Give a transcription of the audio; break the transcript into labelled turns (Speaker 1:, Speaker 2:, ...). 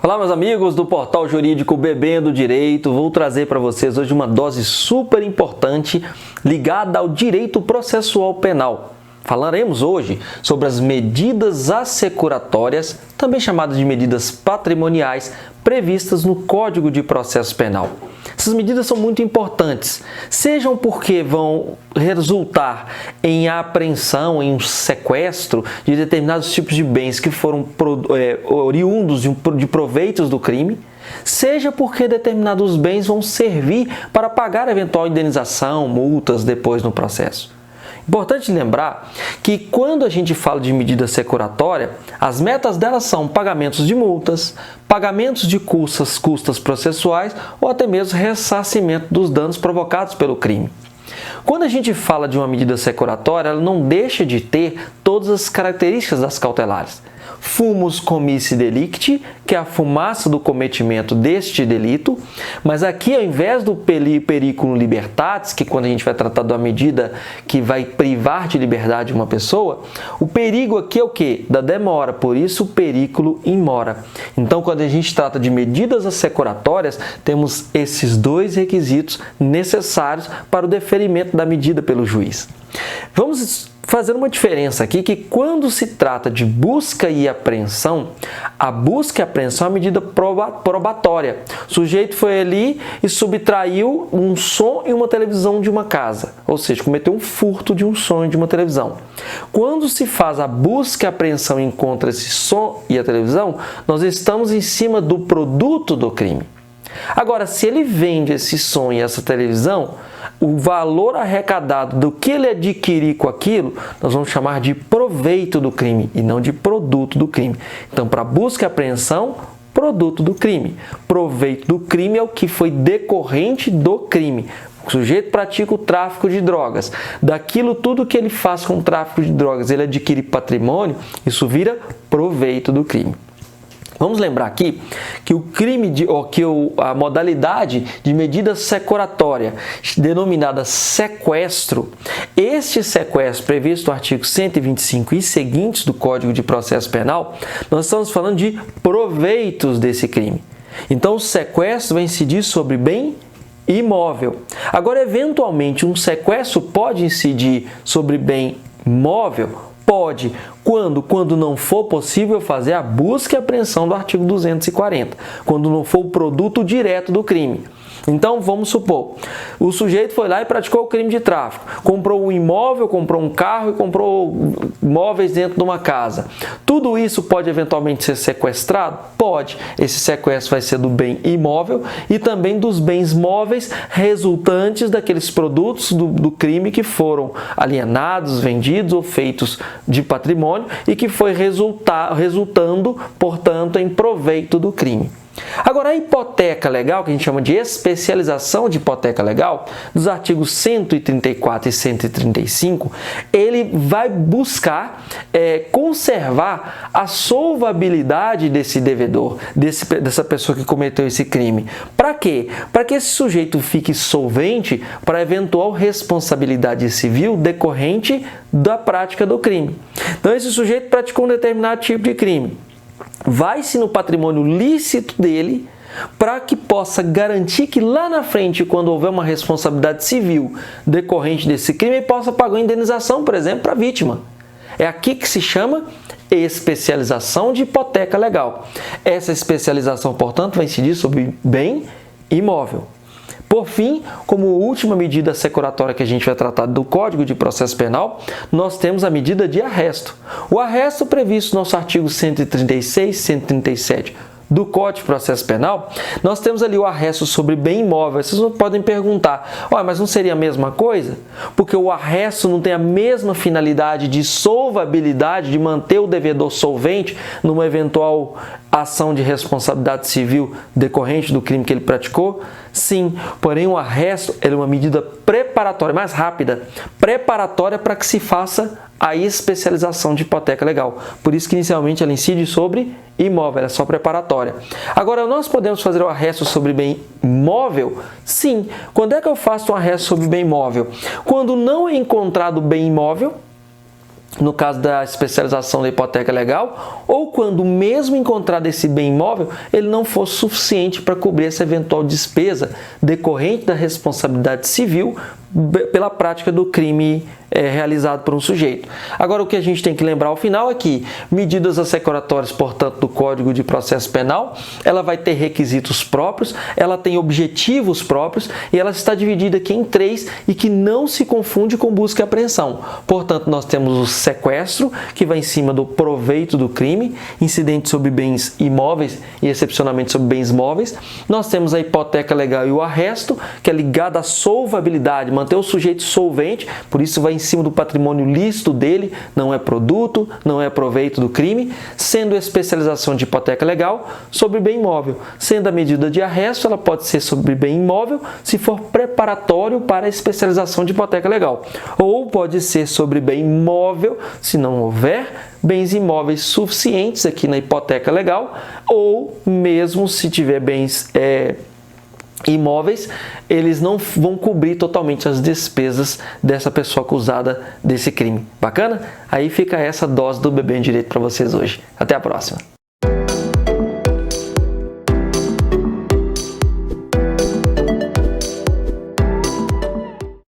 Speaker 1: Olá, meus amigos do Portal Jurídico Bebendo Direito. Vou trazer para vocês hoje uma dose super importante ligada ao direito processual penal. Falaremos hoje sobre as medidas assecuratórias, também chamadas de medidas patrimoniais, previstas no Código de Processo Penal. Essas medidas são muito importantes, sejam porque vão resultar em apreensão, em um sequestro de determinados tipos de bens que foram oriundos de proveitos do crime, seja porque determinados bens vão servir para pagar eventual indenização, multas depois no processo. Importante lembrar que quando a gente fala de medida assecuratória, as metas delas são pagamentos de multas, pagamentos de custas processuais ou até mesmo ressarcimento dos danos provocados pelo crime. Quando a gente fala de uma medida assecuratória, ela não deixa de ter todas as características das cautelares. Fumus comissi delicti, que é a fumaça do cometimento deste delito, mas aqui ao invés do periculum libertatis, que quando a gente vai tratar de uma medida que vai privar de liberdade uma pessoa, o perigo aqui é o quê? Da demora, por isso o periculo in mora. Então, quando a gente trata de medidas assecuratórias, temos esses dois requisitos necessários para o deferimento da medida pelo juiz. Vamos fazer uma diferença aqui, que quando se trata de busca e apreensão, a busca e apreensão é uma medida probatória. O sujeito foi ali e subtraiu um som e uma televisão de uma casa, ou seja, cometeu um furto de um som e de uma televisão. Quando se faz a busca e apreensão e encontra esse som e a televisão, nós estamos em cima do produto do crime. Agora, se ele vende esse som e essa televisão, o valor arrecadado do que ele adquirir com aquilo, nós vamos chamar de proveito do crime e não de produto do crime. Então, para busca e apreensão, produto do crime. Proveito do crime é o que foi decorrente do crime. O sujeito pratica o tráfico de drogas. Daquilo tudo que ele faz com o tráfico de drogas, ele adquire patrimônio, isso vira proveito do crime. Vamos lembrar aqui que a modalidade de medida assecuratória, denominada sequestro, este sequestro previsto no artigo 125 e seguintes do Código de Processo Penal, nós estamos falando de proveitos desse crime. Então, o sequestro vai incidir sobre bem imóvel. Agora, eventualmente, um sequestro pode incidir sobre bem móvel? Pode, quando não for possível fazer a busca e apreensão do artigo 240, quando não for o produto direto do crime. Então, vamos supor, o sujeito foi lá e praticou o crime de tráfico, comprou um imóvel, comprou um carro e comprou móveis dentro de uma casa. Tudo isso pode eventualmente ser sequestrado? Pode. Esse sequestro vai ser do bem imóvel e também dos bens móveis resultantes daqueles produtos do crime que foram alienados, vendidos ou feitos de patrimônio e que foi resultando, portanto, em proveito do crime. Agora, a hipoteca legal, que a gente chama de especialização de hipoteca legal, dos artigos 134 e 135, ele vai buscar conservar a solvabilidade desse devedor, dessa pessoa que cometeu esse crime. Para quê? Para que esse sujeito fique solvente para eventual responsabilidade civil decorrente da prática do crime. Então, esse sujeito praticou um determinado tipo de crime. Vai-se no patrimônio lícito dele para que possa garantir que lá na frente, quando houver uma responsabilidade civil decorrente desse crime, ele possa pagar uma indenização, por exemplo, para a vítima. É aqui que se chama especialização de hipoteca legal. Essa especialização, portanto, vai incidir sobre bem imóvel. Por fim, como última medida assecuratória que a gente vai tratar do Código de Processo Penal, nós temos a medida de arresto. O arresto previsto no nosso artigo 136 e 137 do Código de Processo Penal, nós temos ali o arresto sobre bem imóvel. Vocês podem perguntar, mas não seria a mesma coisa? Porque o arresto não tem a mesma finalidade de solvabilidade, de manter o devedor solvente numa eventual ação de responsabilidade civil decorrente do crime que ele praticou? Sim, porém o arresto é uma medida preparatória, mais rápida, preparatória para que se faça a especialização de hipoteca legal. Por isso que inicialmente ela incide sobre imóvel, ela é só preparatória. Agora, nós podemos fazer o arresto sobre bem móvel? Sim. Quando é que eu faço um arresto sobre bem móvel? Quando não é encontrado bem imóvel no caso da especialização da hipoteca legal, ou quando mesmo encontrado esse bem imóvel, ele não for suficiente para cobrir essa eventual despesa decorrente da responsabilidade civil pela prática do crime realizado por um sujeito. Agora, o que a gente tem que lembrar ao final é que medidas assecuratórias, portanto, do Código de Processo Penal, ela vai ter requisitos próprios, ela tem objetivos próprios e ela está dividida aqui em 3 e que não se confunde com busca e apreensão. Portanto, nós temos o sequestro, que vai em cima do proveito do crime, incidente sobre bens imóveis e excepcionalmente sobre bens móveis. Nós temos a hipoteca legal e o arresto, que é ligado à solvabilidade, manter o sujeito solvente, por isso vai em cima do patrimônio lícito dele, não é produto, não é proveito do crime, sendo a especialização de hipoteca legal sobre bem imóvel. Sendo a medida de arresto, ela pode ser sobre bem imóvel se for preparatório para a especialização de hipoteca legal. Ou pode ser sobre bem imóvel se não houver bens imóveis suficientes aqui na hipoteca legal, ou mesmo se tiver bens imóveis, eles não vão cobrir totalmente as despesas dessa pessoa acusada desse crime. Bacana? Aí fica essa dose do Bebendo Direito para vocês hoje. Até a próxima!